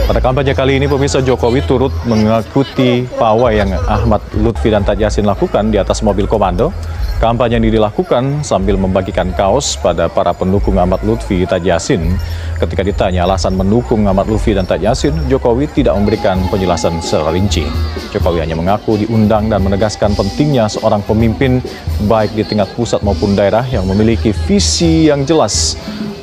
Pada kampanye kali ini, pemirsa, Jokowi turut mengikuti pawai yang Ahmad Lutfi dan Taj Yassin lakukan di atas mobil komando. Kampanye ini dilakukan sambil membagikan kaos pada para pendukung Ahmad Lutfi Taj Yassin. Ketika ditanya alasan mendukung Ahmad Lutfi dan Taj Yassin, Jokowi tidak memberikan penjelasan secara rinci. Jokowi hanya mengaku diundang dan menegaskan pentingnya seorang pemimpin baik di tingkat pusat maupun daerah yang memiliki visi yang jelas.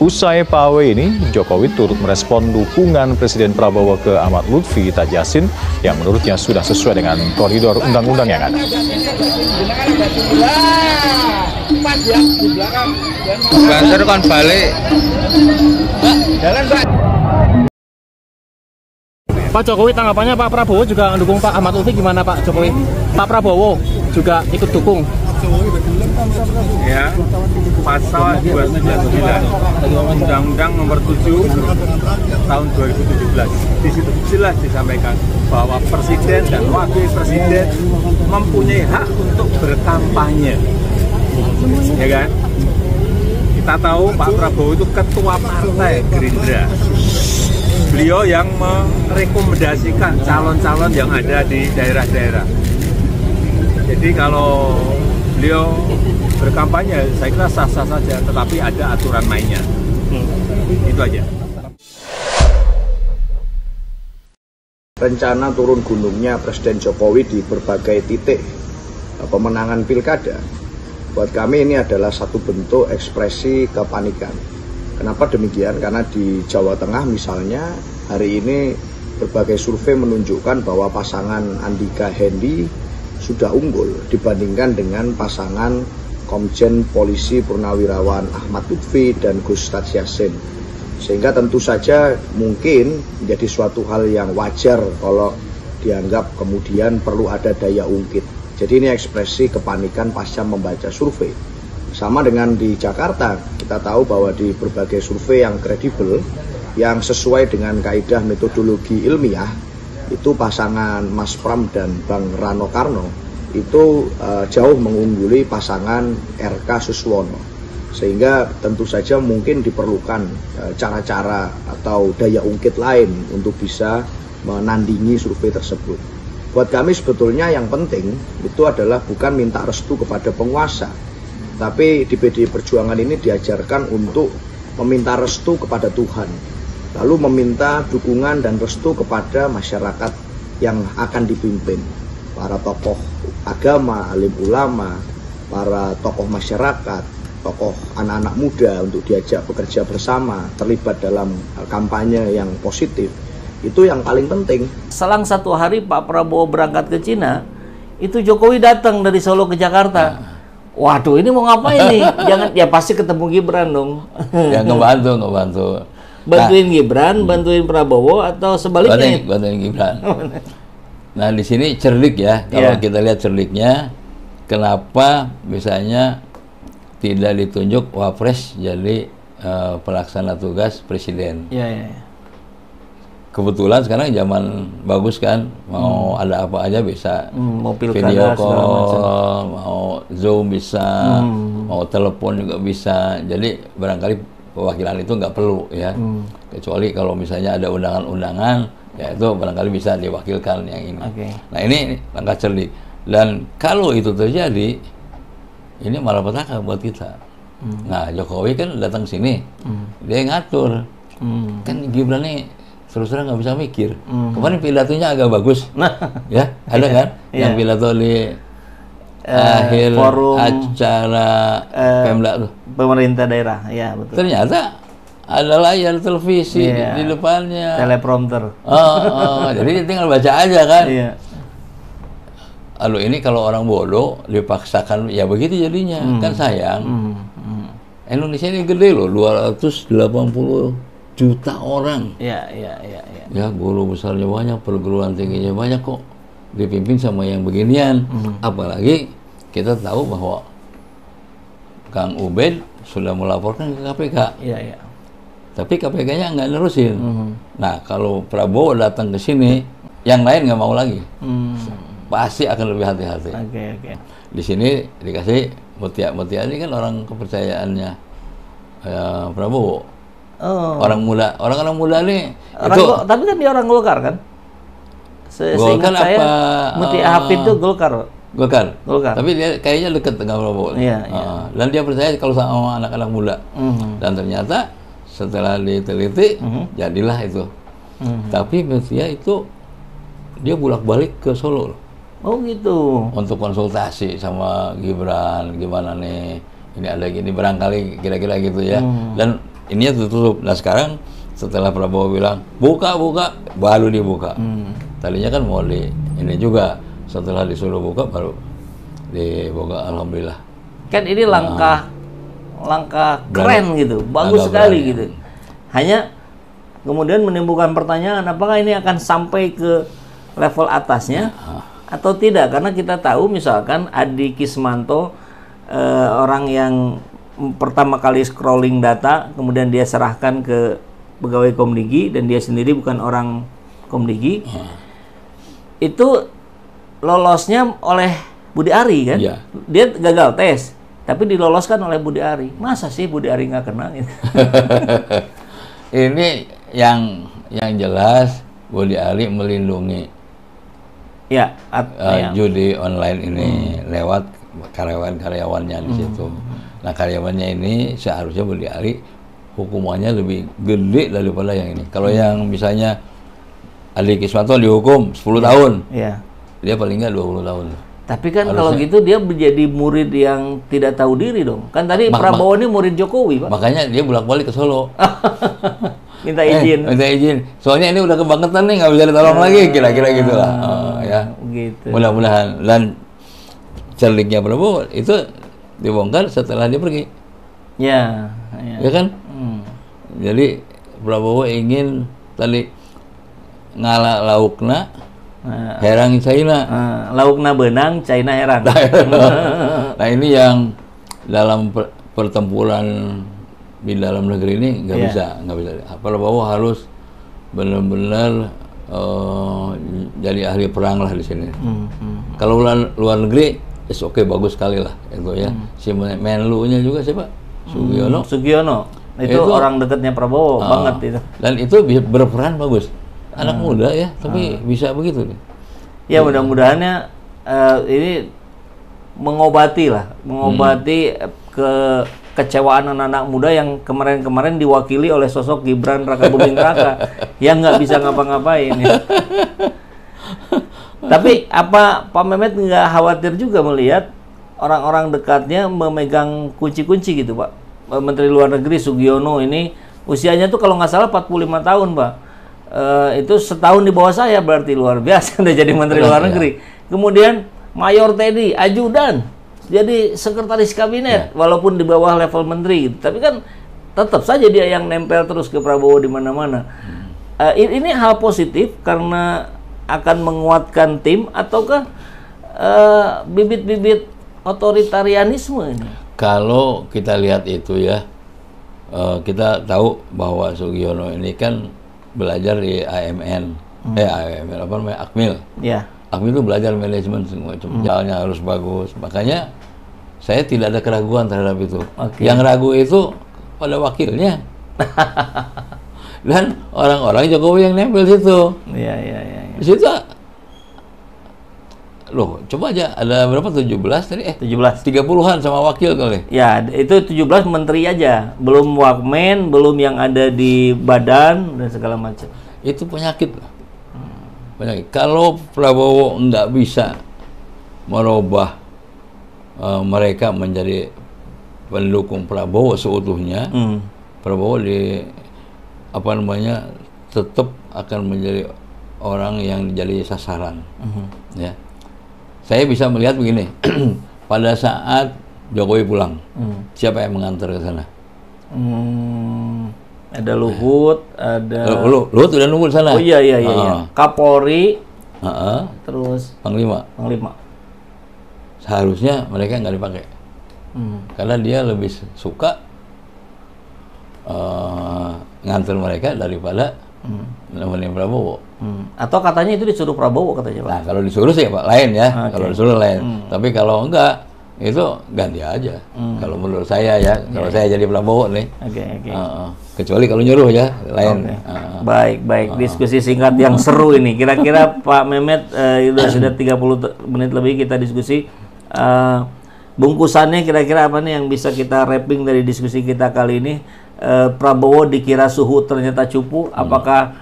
Usai pawai ini, Jokowi turut merespon dukungan Presiden Prabowo ke Ahmad Lutfi Taj Yassin yang menurutnya sudah sesuai dengan koridor undang-undang yang ada. Banser kan balik. Pak Jokowi, tanggapannya Pak Prabowo juga mendukung Pak Ahmad Lutfi, gimana Pak Jokowi? Pak Prabowo juga ikut dukung. Ya, pasal 299 Undang-Undang Nomor 7 tahun 2017. Di situ jelas disampaikan bahwa Presiden dan Wakil Presiden mempunyai hak untuk berkampanye. Ya kan? Kita tahu Pak Prabowo itu ketua partai Gerindra. Beliau yang merekomendasikan calon-calon yang ada di daerah-daerah. Jadi kalau beliau berkampanye, saya kira sah-sah saja, tetapi ada aturan mainnya. Itu aja. Rencana turun gunungnya Presiden Jokowi di berbagai titik pemenangan pilkada, buat kami ini adalah satu bentuk ekspresi kepanikan. Kenapa demikian? Karena di Jawa Tengah misalnya, hari ini berbagai survei menunjukkan bahwa pasangan Andika Hendy sudah unggul dibandingkan dengan pasangan Komjen Polisi Purnawirawan Ahmad Lutfi dan Gus Taj Yassin. Sehingga tentu saja mungkin menjadi suatu hal yang wajar kalau dianggap kemudian perlu ada daya ungkit. Jadi ini ekspresi kepanikan pasca membaca survei. Sama dengan di Jakarta, kita tahu bahwa di berbagai survei yang kredibel, yang sesuai dengan kaidah metodologi ilmiah, itu pasangan Mas Pram dan Bang Rano Karno itu jauh mengungguli pasangan RK Suswono. Sehingga tentu saja mungkin diperlukan cara-cara atau daya ungkit lain untuk bisa menandingi survei tersebut. Buat kami sebetulnya yang penting itu adalah bukan minta restu kepada penguasa, tapi di PDI Perjuangan ini diajarkan untuk meminta restu kepada Tuhan, lalu meminta dukungan dan restu kepada masyarakat yang akan dipimpin, para tokoh agama, alim ulama, para tokoh masyarakat, tokoh anak-anak muda untuk diajak bekerja bersama, terlibat dalam kampanye yang positif. Itu yang paling penting. Selang satu hari Pak Prabowo berangkat ke Cina, itu Jokowi datang dari Solo ke Jakarta. Waduh, ini mau ngapain nih? Jangan, ya pasti ketemu Gibran dong. Ya ngebantu. Bantuin Gibran, bantuin Prabowo, atau sebaliknya? Bantuin Gibran. Nah, di sini cerdik ya. Kalau kita lihat cerdiknya, kenapa misalnya tidak ditunjuk Wapres jadi pelaksana tugas Presiden? Iya. Kebetulan sekarang zaman bagus kan, mau ada apa aja bisa, mau video call, mau Zoom bisa, mau telepon juga bisa. Jadi barangkali perwakilan itu nggak perlu ya, kecuali kalau misalnya ada undangan-undangan, ya itu barangkali bisa diwakilkan yang ini. Nah ini langkah cerdik. Dan kalau itu terjadi, ini malah petaka buat kita. Nah Jokowi kan datang sini, dia ngatur, kan Gibran nih terus terang nggak bisa mikir. Kemarin pidatonya agak bagus, ya ada kan? Yang pidato di akhir forum acara Pemda tuh, pemerintah daerah, ya betul. Ternyata ada layar televisi di depannya, teleprompter. Jadi tinggal baca aja kan. Lalu ini kalau orang bodoh dipaksakan, ya begitu jadinya, kan sayang. Indonesia ini gede loh, 280 juta orang. Ya, guru besarnya banyak, perguruan tingginya banyak kok. Dipimpin sama yang beginian. Apalagi kita tahu bahwa Kang Ubed sudah melaporkan ke KPK. Tapi KPK-nya nggak nerusin. Nah, kalau Prabowo datang ke sini, yang lain nggak mau lagi. Pasti akan lebih hati-hati. di sini dikasih Mutia. Mutia ini kan orang kepercayaannya Prabowo. Oh. Orang muda nih Tapi kan dia orang Golkar kan? Golkar Seingat saya, apa? Mutia Hafid itu Golkar. Golkar. Golkar. Tapi dia kayaknya dekat dengan Prabowo. Iya, Dan dia percaya kalau sama anak-anak muda. Dan ternyata setelah diteliti, jadilah itu. Tapi Mutia itu dia bolak-balik ke Solo loh. Oh gitu. Untuk konsultasi sama Gibran, gimana nih? Ini ada gini, barangkali kira-kira gitu ya. Dan ininya tutup. Nah sekarang setelah Prabowo bilang buka, baru dibuka. Tadinya kan mau ini juga. Setelah disuruh buka baru dibuka, alhamdulillah. Kan ini langkah keren gitu, bagus sekali berani, gitu. Hanya kemudian menimbulkan pertanyaan apakah ini akan sampai ke level atasnya atau tidak, karena kita tahu misalkan Adi Kismanto orang yang pertama kali scrolling data kemudian dia serahkan ke pegawai Komdigi dan dia sendiri bukan orang Komdigi. Itu lolosnya oleh Budi Ari kan? Iya. Dia gagal tes, tapi diloloskan oleh Budi Ari. Masa sih Budi Ari nggak kena gitu? Ini yang jelas Budi Ari melindungi Ya, judi online ini lewat karyawan-karyawannya di situ. Nah karyawannya ini seharusnya Budi Ari hukumannya lebih gede daripada yang ini. Kalau yang misalnya Adi Kismanto dihukum 10 tahun. Iya. Dia paling nggak 20 tahun. Tapi kan kalau gitu dia menjadi murid yang tidak tahu diri dong. Kan tadi Prabowo ini murid Jokowi, Pak. Makanya dia bolak-balik ke Solo. Minta izin. Minta izin. Soalnya ini udah kebangetan nih, nggak bisa ditolong lagi, kira-kira gitulah. Ya. Gitu. Mudah-mudahan. Dan cerliknya Prabowo itu dibongkar setelah dia pergi. Ya. Ya kan? Jadi Prabowo ingin tadi ngalah laukna, herang China. Laukna benang, China heran. Nah ini yang dalam pertempuran di dalam negeri ini nggak bisa. Prabowo harus benar-benar jadi ahli perang lah di sini. Kalau luar negeri, oke, bagus sekali lah itu ya. Si Menlu-nya juga siapa? Sugiono. Itu orang dekatnya Prabowo banget itu. Dan itu berperan bagus. Anak muda ya, tapi bisa begitu nih. Ya mudah-mudahannya ini mengobati kekecewaan anak-anak muda yang kemarin-kemarin diwakili oleh sosok Gibran Rakabuming Raka yang nggak bisa ngapa-ngapain. Ya. Tapi apa Pak Mehmet nggak khawatir juga melihat orang-orang dekatnya memegang kunci-kunci gitu, Pak? Menteri Luar Negeri Sugiono ini usianya tuh kalau nggak salah 45 tahun, Pak. Itu setahun di bawah saya, berarti luar biasa udah jadi Menteri Luar Negeri. Kemudian Mayor Teddy ajudan jadi sekretaris kabinet walaupun di bawah level menteri, tapi kan tetap saja dia yang nempel terus ke Prabowo di mana-mana. Ini hal positif karena akan menguatkan tim ataukah bibit-bibit otoritarianisme ini? Kalau kita lihat itu ya, kita tahu bahwa Sugiono ini kan belajar di AMN, Akmil. Ya. Akmil itu belajar manajemen semua, jalannya harus bagus. Makanya saya tidak ada keraguan terhadap itu. Yang ragu itu pada wakilnya. Dan orang-orang Jokowi yang nempel situ. Iya. Di situ, loh, coba aja ada berapa 17 tadi? 17. 30-an sama wakil kali. Ya, itu 17 menteri aja, belum wakmen, belum yang ada di badan dan segala macam. Itu penyakit. Penyakit. Kalau Prabowo nggak bisa merubah mereka menjadi pendukung Prabowo seutuhnya, Prabowo tetap akan menjadi orang yang jadi sasaran. Ya. Saya bisa melihat begini, pada saat Jokowi pulang, siapa yang mengantar ke sana? Ada Luhut, ada Luhut udah nunggu di sana. Oh iya. Kapolri, terus Panglima. Seharusnya mereka nggak dipakai, karena dia lebih suka ngantar mereka daripada nemenin Prabowo. Atau katanya itu disuruh Prabowo katanya, Pak. Nah kalau disuruh sih Pak lain ya, kalau disuruh lain. Tapi kalau enggak, itu ganti aja. Kalau menurut saya ya, kalau saya jadi Prabowo nih. Oke. Kecuali kalau nyuruh ya, lain. Baik. Diskusi singkat yang seru ini. Kira-kira Pak Mehmet sudah 30 menit lebih kita diskusi. Bungkusannya kira-kira apa nih yang bisa kita wrapping dari diskusi kita kali ini? Prabowo dikira suhu ternyata cupu. Apakah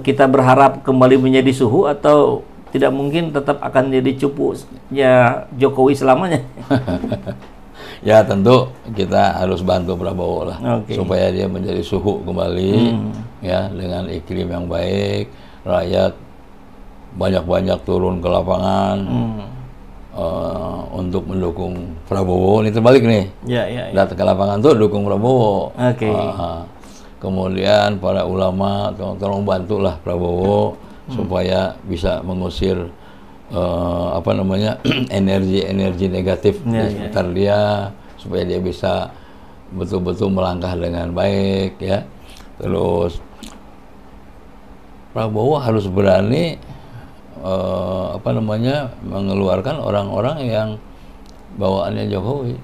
kita berharap kembali menjadi suhu atau tidak mungkin tetap akan jadi cupunya Jokowi selamanya? Ya tentu kita harus bantu Prabowo lah, supaya dia menjadi suhu kembali, ya, dengan iklim yang baik, rakyat banyak-banyak turun ke lapangan untuk mendukung Prabowo. Ini terbalik nih, datang ke lapangan tuh dukung Prabowo. Kemudian para ulama tolong bantulah Prabowo supaya bisa mengusir energi negatif di sekitar dia, supaya dia bisa betul-betul melangkah dengan baik, ya. Terus Prabowo harus berani mengeluarkan orang-orang yang bawaannya Jokowi.